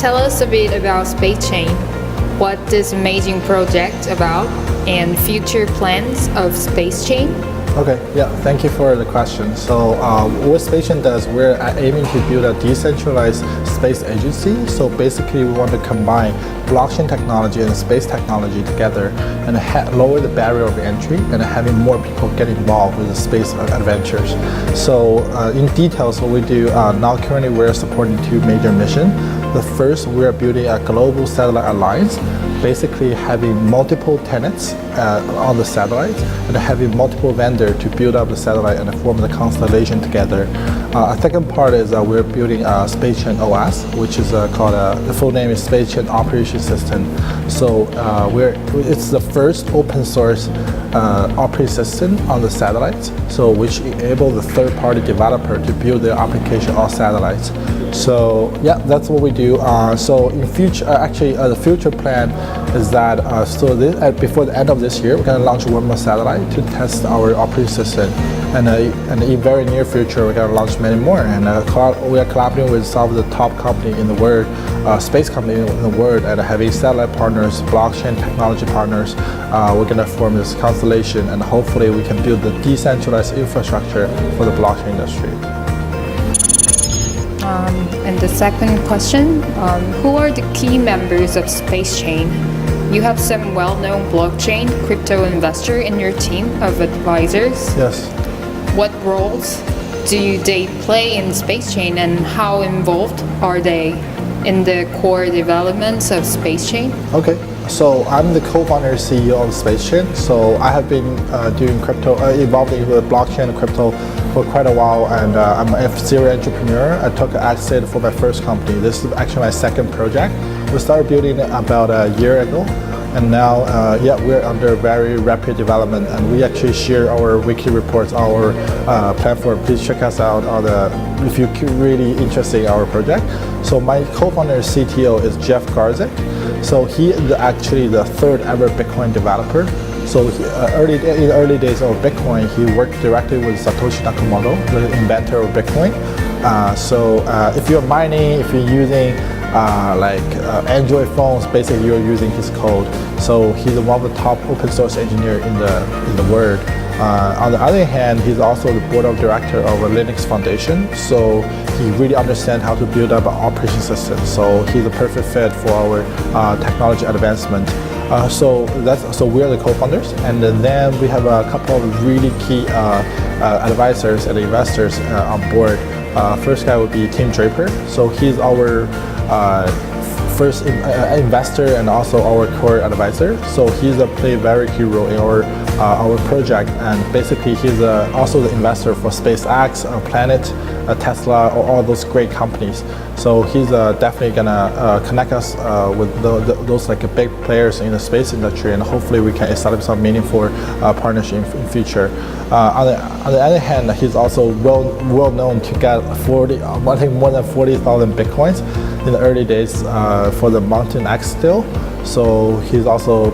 tell us a bit about SpaceChain. What this amazing project about and future plans of SpaceChain? Okay, yeah, thank you for the question. So what SpaceChain does, we're aiming to build a decentralized space agency. So basically we want to combine blockchain technology and space technology together and lower the barrier of entry and having more people get involved with the space adventures. So in details, what we do now currently we're supporting two major missions. The first, we're building a global satellite alliance, basically having multiple tenants on the satellite and having multiple vendors to build up the satellite and form the constellation together. A second part is we're building a SpaceChain OS, which is called, the full name is SpaceChain Operation System. So it's the first open source operating system on the satellites, so which enable the third-party developer to build their application on satellites. So yeah, that's what we do. So in future, the future plan is that before the end of this year, we're going to launch one more satellite to test our operating system, and in very near future, we're going to launch many more. And we are collaborating with some of the top companies in the world, space companies in the world, and having satellite partners, blockchain technology partners. We're going to form this constellation, and hopefully we can build the decentralized infrastructure for the blockchain industry. And the second question, who are the key members of SpaceChain? You have some well-known blockchain crypto investor in your team of advisors. Yes. What roles do they play in SpaceChain, and how involved are they in the core developments of SpaceChain? Okay, so I'm the co-founder and CEO of SpaceChain. So I have been doing crypto, involved in the blockchain and crypto for quite a while, and I'm a serial entrepreneur. I took an exit for my first company. This is actually my second project. We started building it about a year ago, and now we're under very rapid development, and we actually share our weekly reports on our platform. Please check us out if you're really interested in our project. So my co-founder and CTO is Jeff Garzik. So he is actually the third ever Bitcoin developer. So in the early days of Bitcoin, he worked directly with Satoshi Nakamoto, the inventor of Bitcoin. So if you're mining, if you're using Android phones, basically you're using his code. So he's one of the top open source engineers in the world. On the other hand, he's also the board of director of a Linux Foundation. So he really understands how to build up an operation system. So he's a perfect fit for our technology advancement. So we are the co-founders, and then we have a couple of really key advisors and investors on board. First guy would be Tim Draper. So he's our first investor and also our core advisor. So he's played a very key role in our project, and basically he's also the investor for SpaceX, Planet, Tesla, or all those great companies. So he's definitely gonna connect us with those big players in the space industry, and hopefully we can establish some meaningful partnership in future. On the other hand, he's also well known to get more than 40,000 Bitcoins in the early days for the Mountain X deal. So he's also,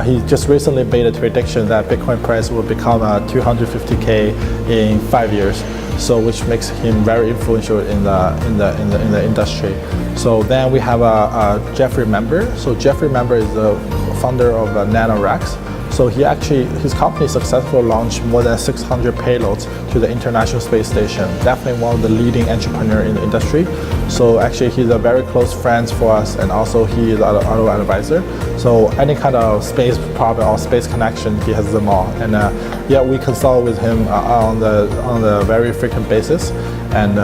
he just recently made a prediction that Bitcoin price will become 250K in 5 years. So which makes him very influential in the industry. So then we have Jeffrey Member. So Jeffrey Member is the founder of NanoRex. So his company successfully launched more than 600 payloads to the International Space Station. Definitely one of the leading entrepreneurs in the industry. So actually he's a very close friend for us, and also he is our advisor. So any kind of space problem or space connection, he has them all. And we consult with him on the very frequent basis. And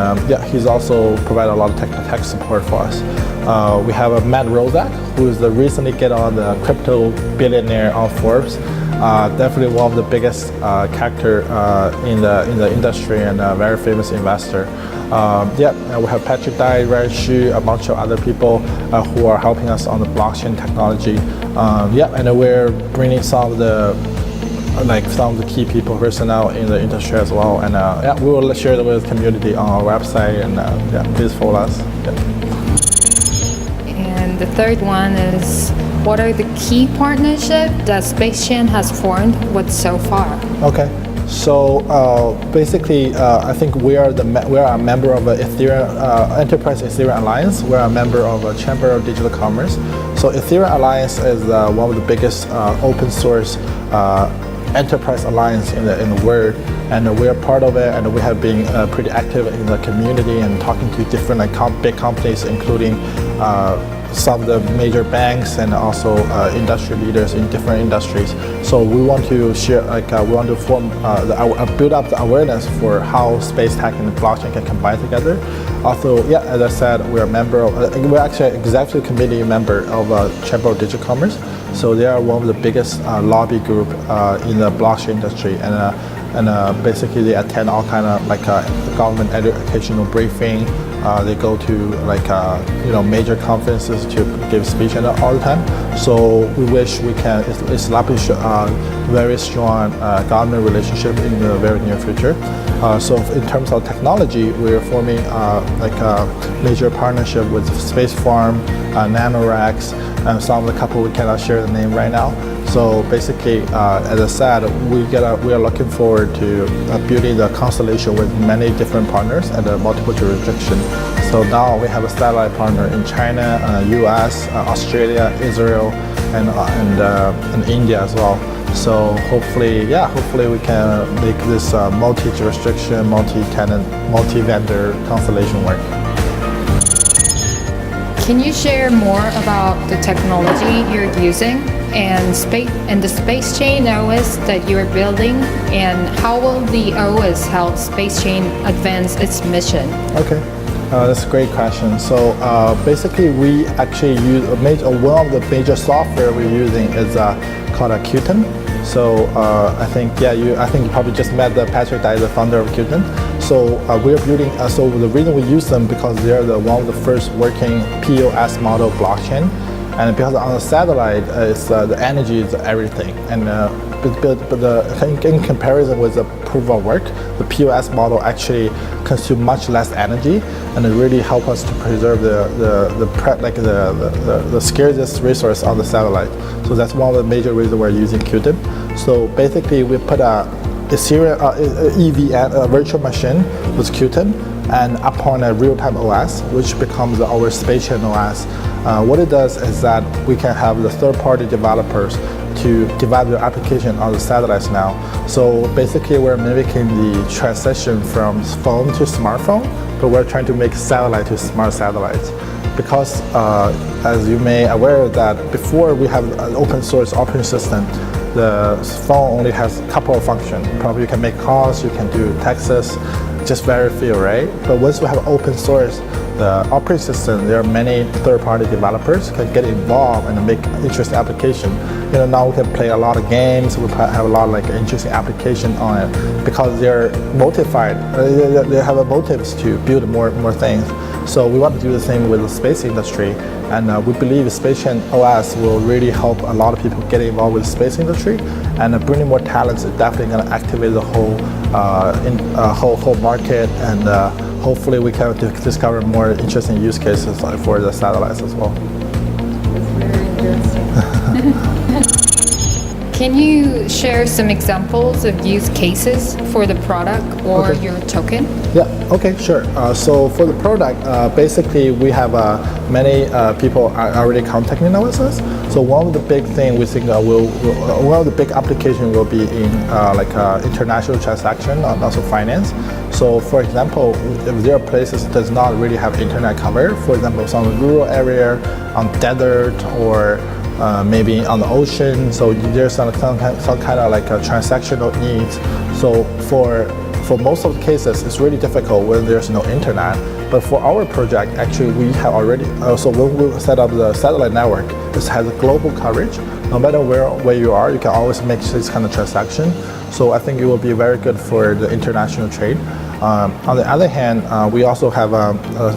he's also provided a lot of tech support for us. We have Matt Rozak, who is recently get on the crypto billionaire on Forbes. Definitely one of the biggest character in the industry, and a very famous investor. We have Patrick Dai, Ryan Xu, a bunch of other people who are helping us on the blockchain technology. And we're bringing some of the key people, personnel in the industry as well. And we will share it with the community on our website, and please follow us. And the third one is, what are the key partnerships that SpaceChain has formed with so far? Okay, So basically, I think we are a member of the Ethereum Enterprise Ethereum Alliance. We're a member of a Chamber of Digital Commerce. So Ethereum Alliance is one of the biggest open source enterprise alliance in the world, and we are part of it. And we have been pretty active in the community and talking to different big companies, including some of the major banks and also industry leaders in different industries. So we want to share, we want to build up the awareness for how space tech and blockchain can combine together. Also, yeah, as I said, we're a member of, we're actually an executive committee member of Chamber of Digital Commerce. So they are one of the biggest lobby group in the blockchain industry, and basically they attend all kind of government educational briefing. They go to major conferences to give speech all the time. So we wish we can establish a very strong government relationship in the very near future. So in terms of technology, we are forming a major partnership with Space Farm, NanoRacks, and some of the couple we cannot share the name right now. So basically, as I said, we are looking forward to building the constellation with many different partners and multiple jurisdictions. So now we have a satellite partner in China, US, Australia, Israel, and India as well. So hopefully we can make this multi-jurisdiction, multi-tenant, multi-vendor constellation work. Can you share more about the technology you're using and the SpaceChain OS that you're building, and how will the OS help SpaceChain advance its mission? Okay, that's a great question. So basically, we actually use one of the major software we're using is called a Qtum. So I think you probably just met Patrick, that is the founder of Qtum. So we're building. So the reason we use them because they're one of the first working POS model blockchain, and because on the satellite, the energy is everything. And in comparison with the proof of work, the POS model actually consumes much less energy, and it really helps us to preserve the scarcest resource on the satellite. So that's one of the major reasons we're using Qtum. So basically, we put a EVM, a virtual machine with Qtum, and upon a real-time OS, which becomes our SpaceChain OS. What it does is that we can have the third-party developers to develop their application on the satellites now. So basically, we're mimicking the transition from phone to smartphone, but we're trying to make satellite to smart satellites. Because as you may aware that before we have an open source operating system, the phone only has a couple of functions. Probably you can make calls, you can do texts, just very few, right? But once we have open source, the operating system, there are many third-party developers can get involved and make interesting application. Now we can play a lot of games. We have a lot of interesting application on it because they're motivated. They have motives to build more things. So we want to do the same with the space industry, and we believe SpaceChain OS will really help a lot of people get involved with the space industry, and bringing more talents is definitely going to activate the whole market, and hopefully we can discover more interesting use cases for the satellites as well. That's very interesting. Can you share some examples of use cases for the product or your token? Yeah, okay, sure. So for the product, basically we have many people are already contacting us. So one of the big thing we think one of the big application will be in international transaction and also finance. So for example, if there are places that does not really have internet cover, for example, some rural area on desert or maybe on the ocean, so there's some kind of a transactional needs. So for most of the cases, it's really difficult when there's no internet. But for our project, actually, we have already, so when we set up the satellite network, this has a global coverage. No matter where you are, you can always make this kind of transaction. So I think it will be very good for the international trade. On the other hand, we also have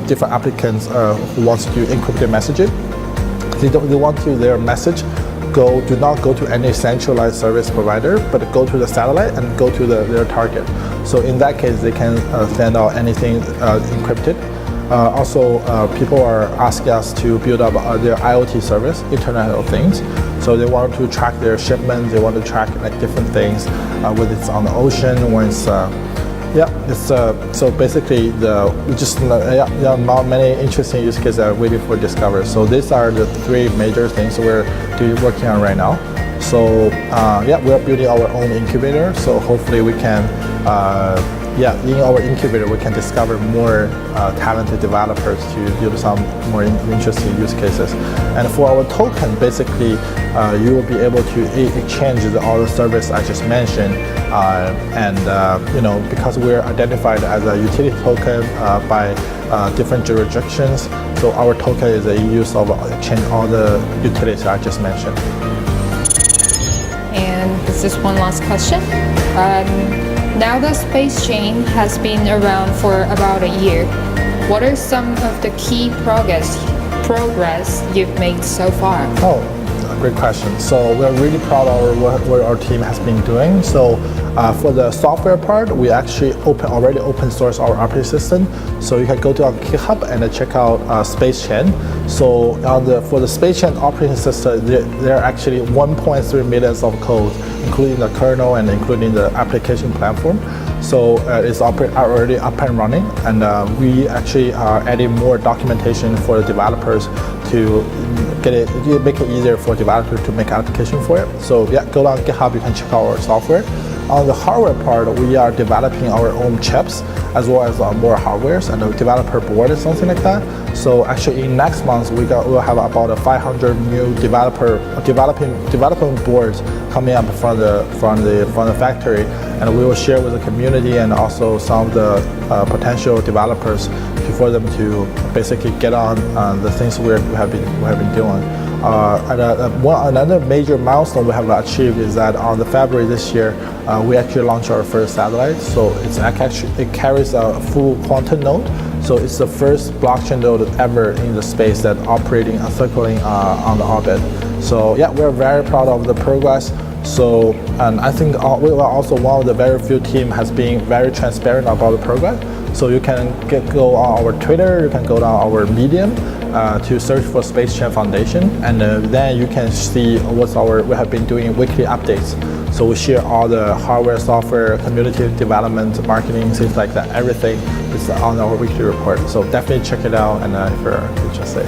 different applicants who wants to encrypt their messages. They want to their message do not go to any centralized service provider, but go to the satellite and go to their target. So in that case, they can send out anything encrypted. Also, people are asking us to build up their IoT service, Internet of Things. So they want to track their shipments, they want to track like different things, whether it's on the ocean, when it's so basically not many interesting use cases are waiting for discovery. So these are the three major things we're working on right now. So we're building our own incubator. So hopefully we can in our incubator we can discover more talented developers to build some more interesting use cases. And for our token, basically you will be able to exchange all the service I just mentioned, because we're identified as a utility token by different jurisdictions, so our token is a use of exchange all the utilities I just mentioned. And this is one last question. Now that SpaceChain has been around for about a year, what are some of the key progress you've made so far? Oh, great question. So we're really proud of what our team has been doing. So for the software part, we actually already open source our operating system. So you can go to our GitHub and check out SpaceChain. So for the SpaceChain operating system, there are actually 1.3 million of code, including the kernel and including the application platform. So it's already up and running, and we actually are adding more documentation for the developers to make it easier for developers to make application for it. So go on GitHub, you can check out our software. On the hardware part, we are developing our own chips as well as more hardwares and a developer board or something like that. So actually in next month we'll have about 500 new development boards coming up from the factory, and we will share with the community and also some of the potential developers for them to basically get on the things we have been doing. Another major milestone we have achieved is that on the February this year, we actually launched our first satellite. So it carries a full quantum node. So it's the first blockchain node ever in the space that operating and circling on the orbit. So we're very proud of the progress. So, and I think we are also one of the very few team has been very transparent about the progress. So you can go on our Twitter, you can go on our Medium to search for SpaceChain Foundation, and then you can see we have been doing weekly updates. So we share all the hardware, software, community development, marketing, things like that. Everything is on our weekly report. So definitely check it out, and if you're interested.